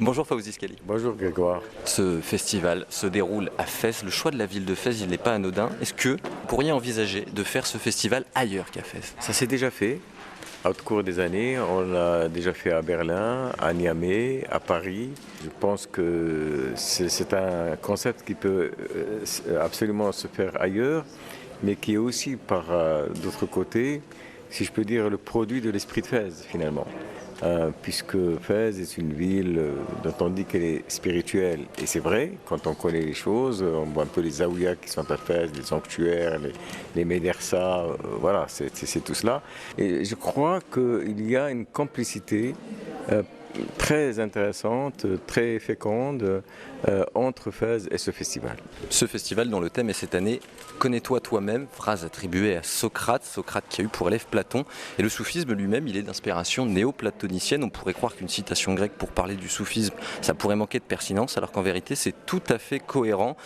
Bonjour Fawzi Skali. Bonjour Grégoire. Ce festival se déroule à Fès. Le choix de la ville de Fès, il n'est pas anodin. Est-ce que vous pourriez envisager de faire ce festival ailleurs qu'à Fès? Ça s'est déjà fait au cours des années. On l'a déjà fait à Berlin, à Niamey, à Paris. Je pense que c'est un concept qui peut absolument se faire ailleurs, mais qui est aussi par d'autre côté, si je peux dire, le produit de l'esprit de Fès finalement. Puisque Fès est une ville dont on dit qu'elle est spirituelle. Et c'est vrai, quand on connaît les choses, on voit un peu les zaouïas qui sont à Fès, les sanctuaires, les médersas, voilà, c'est tout cela. Et je crois qu'il y a une complicité très intéressante, très féconde entre Fès et ce festival. Ce festival dont le thème est cette année « Connais-toi toi-même », phrase attribuée à Socrate, Socrate qui a eu pour élève Platon. Et le soufisme lui-même, il est d'inspiration néo-platonicienne. On pourrait croire qu'une citation grecque pour parler du soufisme, ça pourrait manquer de pertinence, alors qu'en vérité, c'est tout à fait cohérent.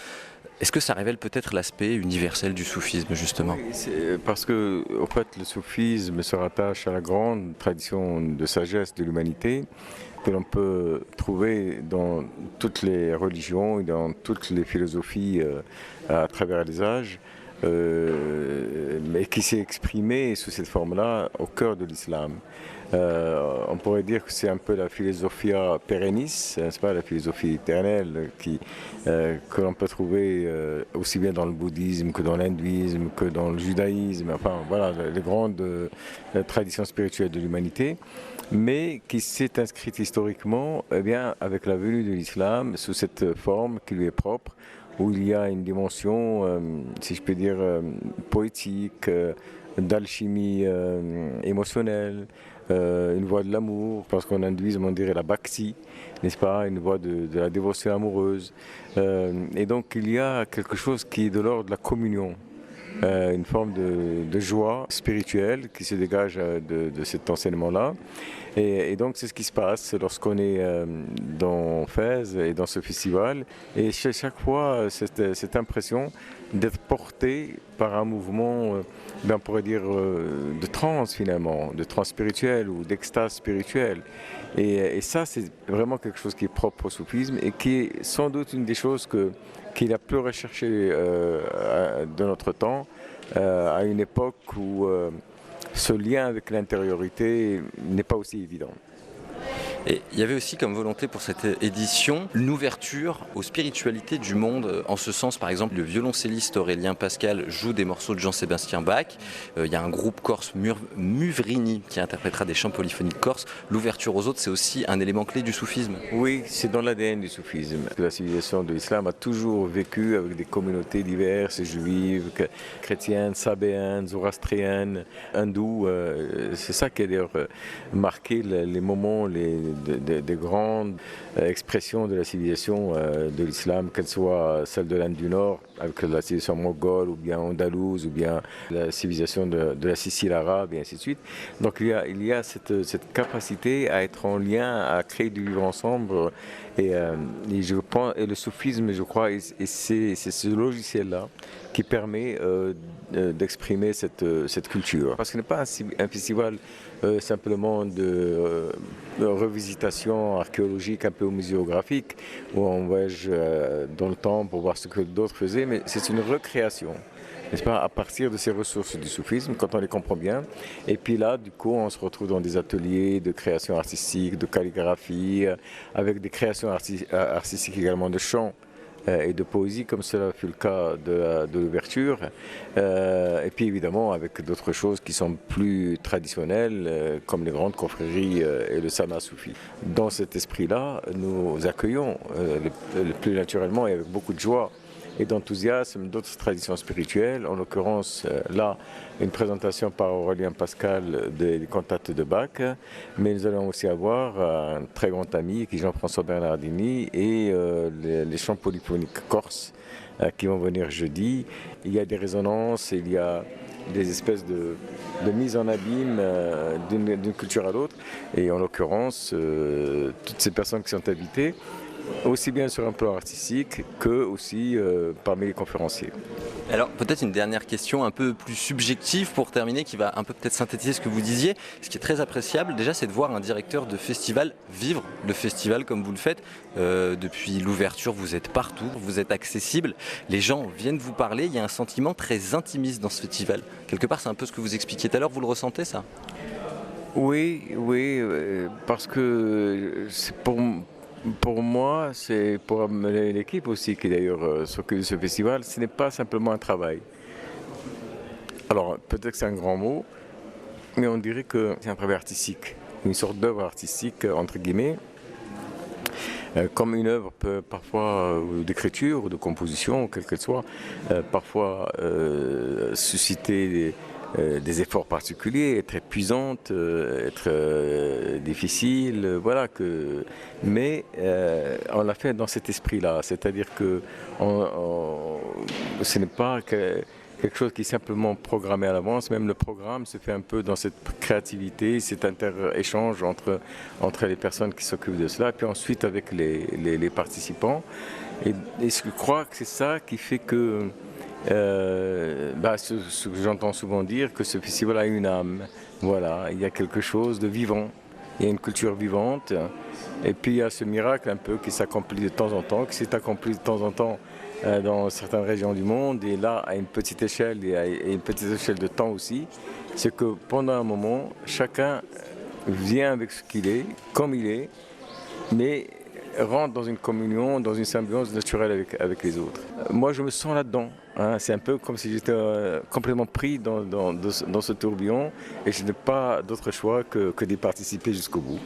Est-ce que ça révèle peut-être l'aspect universel du soufisme, justement? Oui, parce que, en fait, le soufisme se rattache à la grande tradition de sagesse de l'humanité que l'on peut trouver dans toutes les religions et dans toutes les philosophies à travers les âges, mais qui s'est exprimée sous cette forme-là au cœur de l'islam. On pourrait dire que c'est un peu la philosophia perennis, n'est-ce pas, la philosophie éternelle que l'on peut trouver aussi bien dans le bouddhisme que dans l'hindouisme, que dans le judaïsme, enfin voilà, les grandes traditions spirituelles de l'humanité, mais qui s'est inscrite historiquement eh bien, avec la venue de l'islam sous cette forme qui lui est propre, où il y a une dimension, si je peux dire, poétique, d'alchimie émotionnelle, une voie de l'amour, parce qu'en hindouisme on dirait la bhakti, n'est-ce pas, une voie de la dévotion amoureuse. Et donc il y a quelque chose qui est de l'ordre de la communion. Une forme de joie spirituelle qui se dégage de cet enseignement-là. Et donc c'est ce qui se passe lorsqu'on est dans Fès et dans ce festival. Et chaque fois, cette impression d'être porté par un mouvement, on pourrait dire, de transe finalement, de transe spirituelle ou d'extase spirituelle. Et ça, c'est vraiment quelque chose qui est propre au soufisme et qui est sans doute une des choses qu'il a peu recherché de notre temps, à une époque où ce lien avec l'intériorité n'est pas aussi évident. Et il y avait aussi comme volonté pour cette édition une ouverture aux spiritualités du monde. En ce sens, par exemple, le violoncelliste Aurélien Pascal joue des morceaux de Jean-Sébastien Bach. Il y a un groupe corse Muvrini qui interprétera des chants polyphoniques corses. L'ouverture aux autres, c'est aussi un élément clé du soufisme. Oui, c'est dans l'ADN du soufisme. La civilisation de l'islam a toujours vécu avec des communautés diverses, juives, chrétiennes, sabéennes, zoroastriennes, hindoues. C'est ça qui a d'ailleurs marqué les moments, des grandes expressions de la civilisation de l'islam, qu'elle soit celle de l'Inde du Nord, avec la civilisation mongole, ou bien andalouse, ou bien la civilisation de la Sicile arabe, et ainsi de suite. Donc il y a cette capacité à être en lien, à créer du vivre ensemble. Et je pense, et le soufisme, je crois, et c'est ce logiciel-là qui permet d'exprimer cette culture. Parce que ce n'est pas un festival simplement de revisitation archéologique, un peu muséographique, où on voyage dans le temps pour voir ce que d'autres faisaient, mais c'est une recréation, n'est-ce pas, à partir de ces ressources du soufisme, quand on les comprend bien. Et puis là, du coup, on se retrouve dans des ateliers de création artistique, de calligraphie, avec des créations artistiques également de chants et de poésie, comme cela fut le cas de l'ouverture, et puis évidemment avec d'autres choses qui sont plus traditionnelles, comme les grandes confréries et le sama soufi. Dans cet esprit-là, nous accueillons le plus naturellement et avec beaucoup de joie et d'enthousiasme d'autres traditions spirituelles, en l'occurrence là une présentation par Aurélien Pascal des cantates de Bach, mais nous allons aussi avoir un très grand ami qui est Jean-François Bernardini et les chants polyphoniques corses qui vont venir jeudi. Il y a des résonances, il y a des espèces de mise en abîme d'une culture à l'autre, et en l'occurrence toutes ces personnes qui sont invitées aussi bien sur un plan artistique que aussi parmi les conférenciers. Alors peut-être une dernière question un peu plus subjective pour terminer, qui va un peu peut-être synthétiser ce que vous disiez. Ce qui est très appréciable déjà, c'est de voir un directeur de festival vivre le festival comme vous le faites. Depuis l'ouverture, vous êtes partout, vous êtes accessible, les gens viennent vous parler, il y a un sentiment très intimiste dans ce festival. Quelque part, c'est un peu ce que vous expliquiez tout à l'heure, vous le ressentez ça? Oui, oui, parce que c'est pour moi, c'est pour l'équipe aussi qui d'ailleurs s'occupe de ce festival, ce n'est pas simplement un travail. Alors peut-être que c'est un grand mot, mais on dirait que c'est un travail artistique, une sorte d'œuvre artistique entre guillemets, comme une œuvre peut parfois d'écriture ou de composition, quelle qu'elle soit, parfois susciter des efforts particuliers, être épuisante, être difficile, voilà que. Mais on l'a fait dans cet esprit-là, c'est-à-dire que ce n'est pas quelque chose qui est simplement programmé à l'avance. Même le programme se fait un peu dans cette créativité, cet inter-échange entre les personnes qui s'occupent de cela, et puis ensuite avec les participants. Et je crois que c'est ça qui fait que ce que j'entends souvent dire, que ce festival a une âme. Voilà, il y a quelque chose de vivant, il y a une culture vivante, et puis il y a ce miracle un peu qui s'accomplit de temps en temps, qui s'est accompli de temps en temps dans certaines régions du monde, et là à une petite échelle et à une petite échelle de temps aussi, c'est que pendant un moment, chacun vient avec ce qu'il est, comme il est, mais rentre dans une communion, dans une symbiose naturelle avec les autres. Moi, je me sens là-dedans. Hein. C'est un peu comme si j'étais complètement pris dans ce tourbillon et je n'ai pas d'autre choix que d'y participer jusqu'au bout.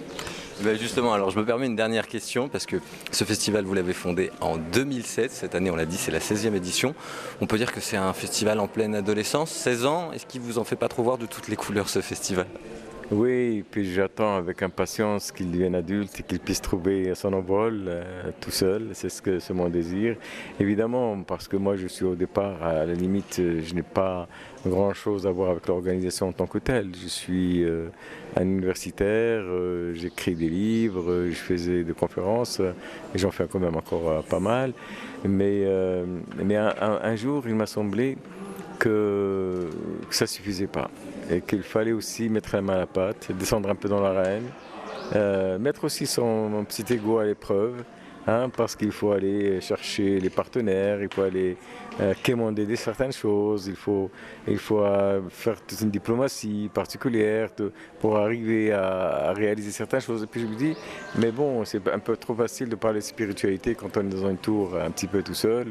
Ben justement, alors je me permets une dernière question parce que ce festival, vous l'avez fondé en 2007. Cette année, on l'a dit, c'est la 16e édition. On peut dire que c'est un festival en pleine adolescence, 16 ans. Est-ce qu'il vous en fait pas trop voir de toutes les couleurs, ce festival? Oui, et puis j'attends avec impatience qu'il devienne adulte et qu'il puisse trouver son envol tout seul, c'est mon désir. Évidemment, parce que moi je suis au départ, à la limite, je n'ai pas grand-chose à voir avec l'organisation en tant que telle. Je suis un universitaire, j'écris des livres, je faisais des conférences, et j'en fais quand même encore pas mal. Mais un jour, il m'a semblé que ça ne suffisait pas et qu'il fallait aussi mettre la main à la pâte, descendre un peu dans l'arène, mettre aussi son petit ego à l'épreuve, hein, parce qu'il faut aller chercher les partenaires, il faut aller quémander certaines choses, il faut faire toute une diplomatie particulière pour arriver à réaliser certaines choses. Et puis je me dis, mais bon, c'est un peu trop facile de parler de spiritualité quand on est dans une tour un petit peu tout seul,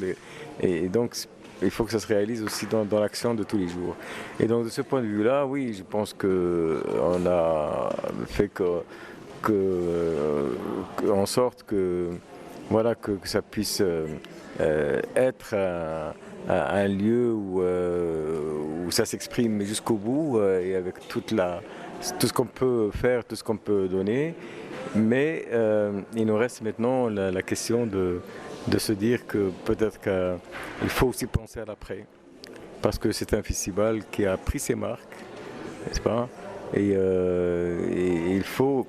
et donc il faut que ça se réalise aussi dans l'action de tous les jours. Et donc de ce point de vue-là, oui, je pense qu'on a fait en sorte que ça puisse être un lieu où ça s'exprime jusqu'au bout et avec tout ce qu'on peut faire, tout ce qu'on peut donner. Mais il nous reste maintenant la question de se dire que peut-être qu'il faut aussi penser à l'après, parce que c'est un festival qui a pris ses marques, n'est-ce pas? Et il faut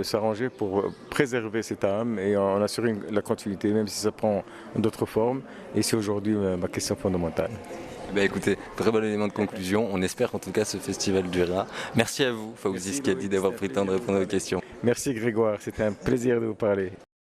s'arranger pour préserver cette âme et en assurer la continuité, même si ça prend d'autres formes. Et c'est aujourd'hui ma question fondamentale. Ben écoutez, très bon élément de conclusion. On espère qu'en tout cas ce festival durera. Merci à vous, Fawzi Skadi, d'avoir pris le temps de répondre à vos questions. Merci Grégoire, c'était un plaisir de vous parler.